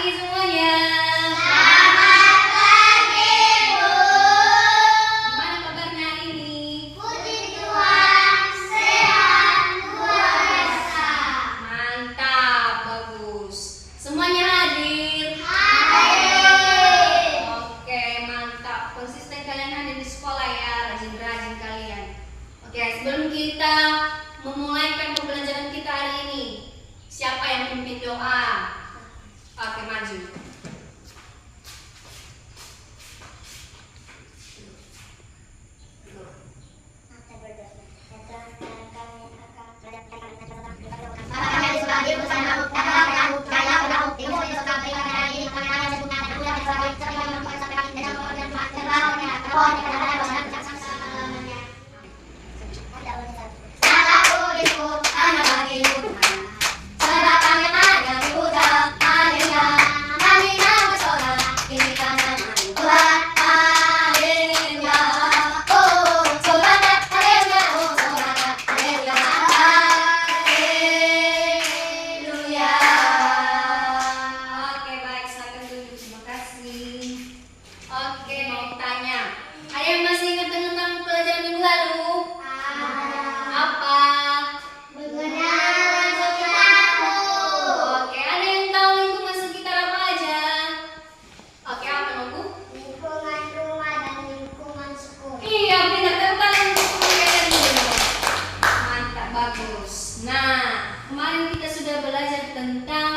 pagi semuanya. Selamat pagi, Bu. Gimana kabarnya hari ini? Puji Tuhan, sehat luar biasa. Mantap, bagus. Semuanya hadir? Hadir. Oke, mantap. Konsisten kalian hadir di sekolah ya, rajin-rajin kalian. Oke, sebelum kita memulaikan pembelajaran kita hari ini, siapa yang pimpin doa? Oke, maju. Oke, baik, silakan duduk. Terima kasih. Oke, mau tanya. Ada yang masih ingat tentang pelajaran minggu lalu? Apa? Oke, ada yang tahu lingkungan sekitar apa aja? Oke, apa Nobu? Iya, benar, tentang lingkungan kalian dulu. Mantap, bagus. Nah, kemarin kita sudah belajar tentang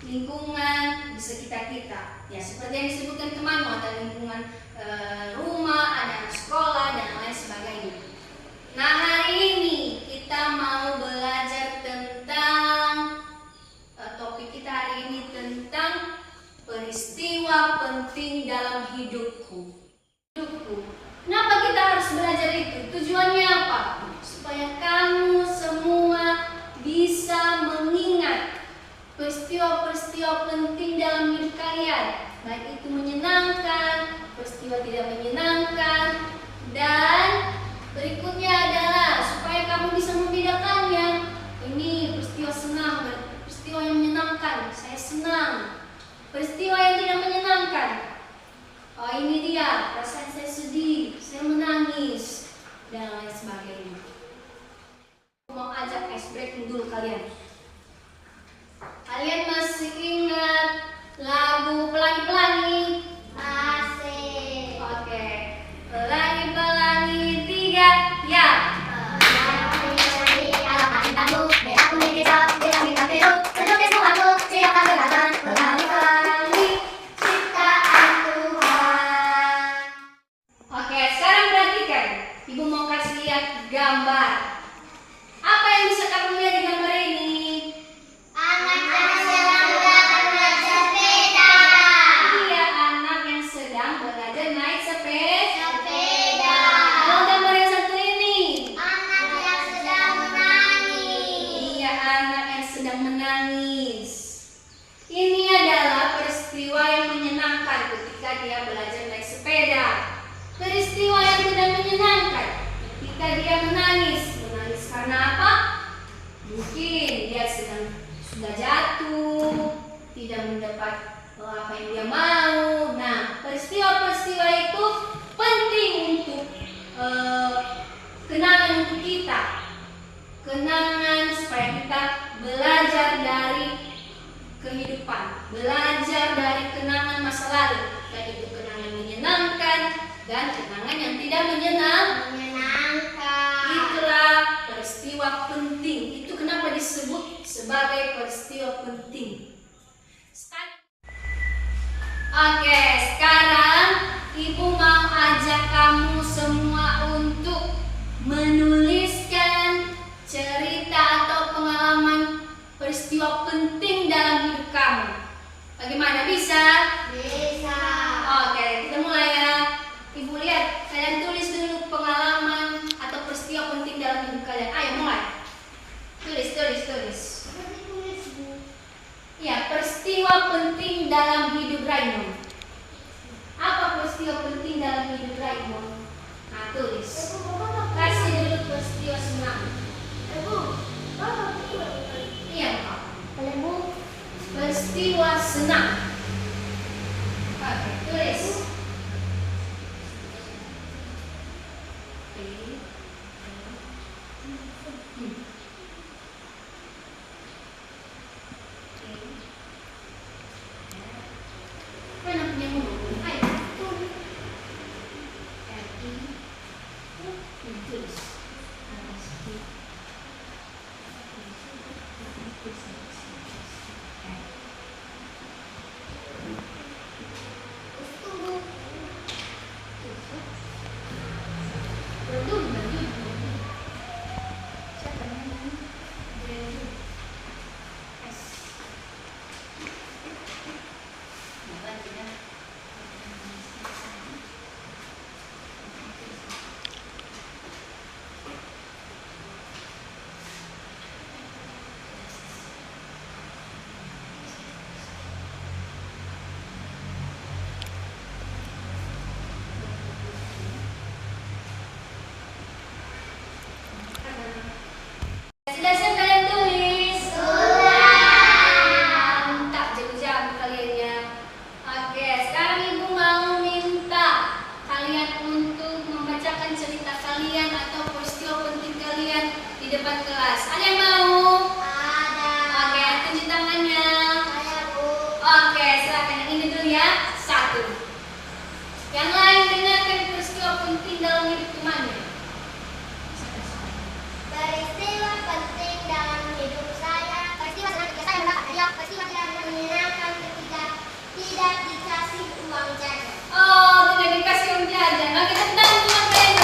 lingkungan di sekitar kita. Ya, seperti yang disebutkan teman, ada lingkungan rumah, ada sekolah, dan lain sebagainya. Nah, hari ini kita mau belajar tentang topik kita hari ini tentang peristiwa penting dalam hidupku. Kenapa kita harus belajar itu? Tujuannya apa? Supaya kamu semua bisa mengingat peristiwa-peristiwa penting dalam hidup kalian, baik itu menyenangkan, peristiwa tidak menyenangkan, dan berikutnya adalah supaya kamu bisa membedakannya. Ini peristiwa senang, peristiwa yang menyenangkan, saya senang. Peristiwa yang tidak menyenangkan, oh ini dia, perasaan saya sedih, saya menangis, dan lain sebagainya. Mau ajak ice breaking dulu kalian. Kalian masih ingat lagu Pelangi-Pelangi? Masih. Oke. Pelangi-pelangi 3, ya. Oke, sekarang perhatikan. Ibu mau kasih lihat gambar. Apa yang bisa kamu lihat di gambar ini? Anak-anak sedang belajar sepeda. Iya, anak yang sedang belajar naik sepeda. Kalau Sepeda. gambar yang satu ini? Anak yang sedang menangis. Iya, anak yang sedang menangis. Ini adalah peristiwa yang menyenangkan ketika dia belajar naik sepeda. Peristiwa yang tidak menyenangkan ketika dia menangis. Menangis karena apa? Mungkin dia sudah jatuh, tidak mendapat apa yang dia mau. Nah, peristiwa-peristiwa itu penting untuk kenangan untuk kita. Kenangan supaya kita belajar dari kehidupan, belajar dari kenangan masa lalu, baik itu kenangan menyenangkan dan kenangan yang tidak Menyenangkan. Itulah peristiwa penting. Itu kenapa disebut sebagai peristiwa penting. Oke, sekarang Ibu mau ajak kamu semua untuk menuliskan cerita atau pengalaman peristiwa penting dalam hidup kamu. Bagaimana, bisa? Bisa. Oke, kita mulai ya. Ibu lihat, kalian tulis dulu pengalaman atau peristiwa penting dalam hidup kalian. Ayo mulai. Tulis. Ya, peristiwa penting dalam hidup Raymond. Apa peristiwa penting dalam hidup Raymond? Nah, tulis. Kasih dulu peristiwa senang. Iya, Pak. Peristiwa peristiwa senang. Oke, tulis. Mana punya mulut? Ayo, tulis. Tulis. Sudah siap kalian tulis? Mantap, jago-jago kalian ya. Oke, sekarang ibu mau minta kalian untuk membacakan cerita kalian atau peristiwa penting kalian di depan kelas. Ada yang mau? Oke, tunjuk tangannya. Oke, silakan yang ini dulu ya. 1. Yang lain dengarkan peristiwa penting dalam hidup temannya. Peristiwa penting dalam hidup saya. Peristiwa senang ketika saya mendapat hadiah. Peristiwa tidak menyenangkan ketika tidak dikasih uang jajan. Oh, tidak dikasih uang jajan. Oke, tepuk tangan untuk kalian.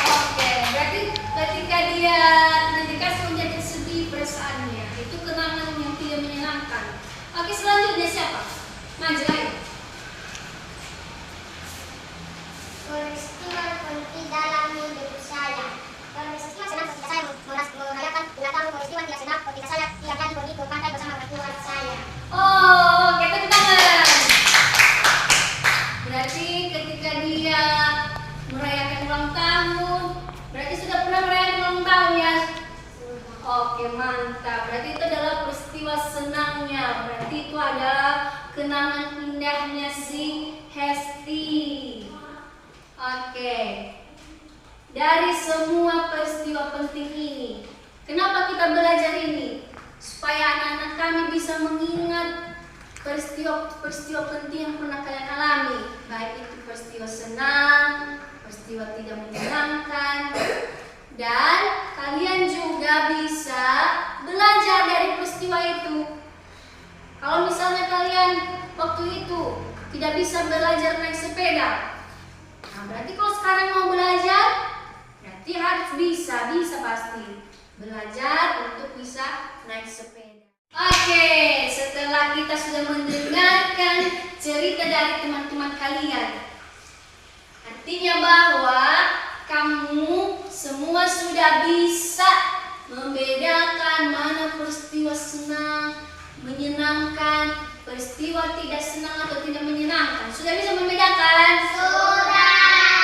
Oke, berarti ketika dia tidak dikasih uang jajan sedih perasaannya. Itu kenangan yang tidak menyenangkan. Oke, selanjutnya siapa? Maju ayo. Peristiwa penting dalam hidup saya. Peristiwa senang ketika saya merayakan ulang tahun. Peristiwa tidak senang ketika saya tidak jadi pergi ke pantai bersama orang tua saya. Oh, oke, tepuk tangan. Berarti ketika dia merayakan ulang tahun, berarti sudah pernah merayakan ulang tahun ya? Oke, mantap. Berarti itu adalah peristiwa senangnya. Berarti itu adalah kenangan indahnya si Hesti. Oke. Dari semua peristiwa penting ini, kenapa kita belajar ini? Supaya anak-anak kami bisa mengingat peristiwa penting yang pernah kalian alami. Baik itu peristiwa senang, peristiwa tidak menyenangkan. Dan kalian juga bisa belajar dari peristiwa itu. Kalau misalnya kalian waktu itu tidak bisa belajar naik sepeda, nah berarti kalau sekarang mau belajar, berarti harus bisa pasti belajar untuk bisa naik sepeda. Oke, setelah kita sudah mendengarkan cerita dari teman-teman kalian, artinya bahwa kamu semua sudah bisa membedakan mana peristiwa senang, menyenangkan, peristiwa tidak senang atau tidak menyenangkan. Sudah bisa membedakan? Sudah.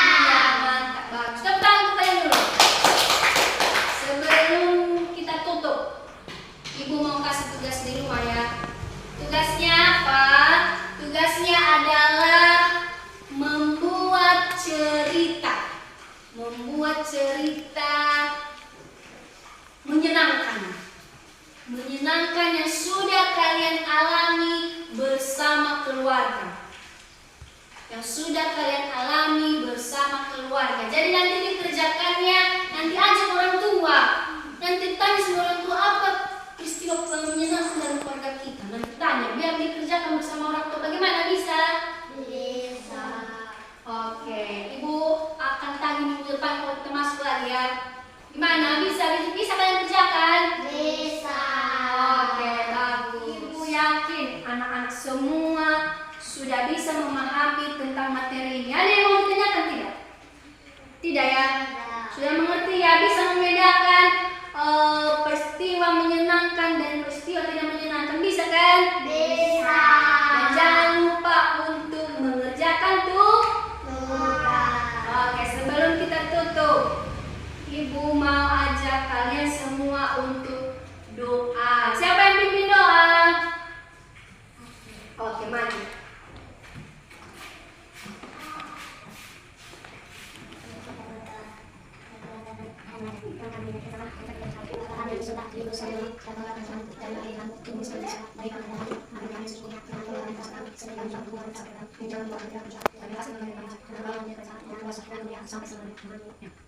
Iya, mantap, bagus. Tepuk tangan untuk kalian dulu. Sebelum kita tutup, Ibu mau kasih tugas di rumah ya. Tugasnya apa? Tugasnya adalah membuat cerita. Membuat cerita menyenangkan. Menyenangkan yang sudah kalian alami bersama keluarga. Yang sudah kalian alami bersama keluarga. Jadi nanti dikerjakannya, nanti ajak orang tua. Nanti tanya sama orang tua apa peristiwa menyenangkan dalam keluarga kita. Nanti tanya, biar dikerjakan bersama orang tua. Bagaimana bisa? Bisa. Oke, Ibu akan tanya minggu depan kalau kita masuk lagi ya. Gimana? Bisa kalian kerjakan? Bisa. Oke, bagus. Ibu yakin anak-anak semua sudah bisa memahami tentang materi ini. Ada yang mau ditanyakan tidak? Tidak ya? Sudah mengerti ya? Bisa membedakan peristiwa menyenangkan dan peristiwa tidak menyenangkan. Bisa kan? Bisa. Dan jangan lupa untuk mengerjakan Oke, sebelum kita tutup, Ibu mau ajak kalian semua untuk doa. Siapa yang pimpin doa? Sampai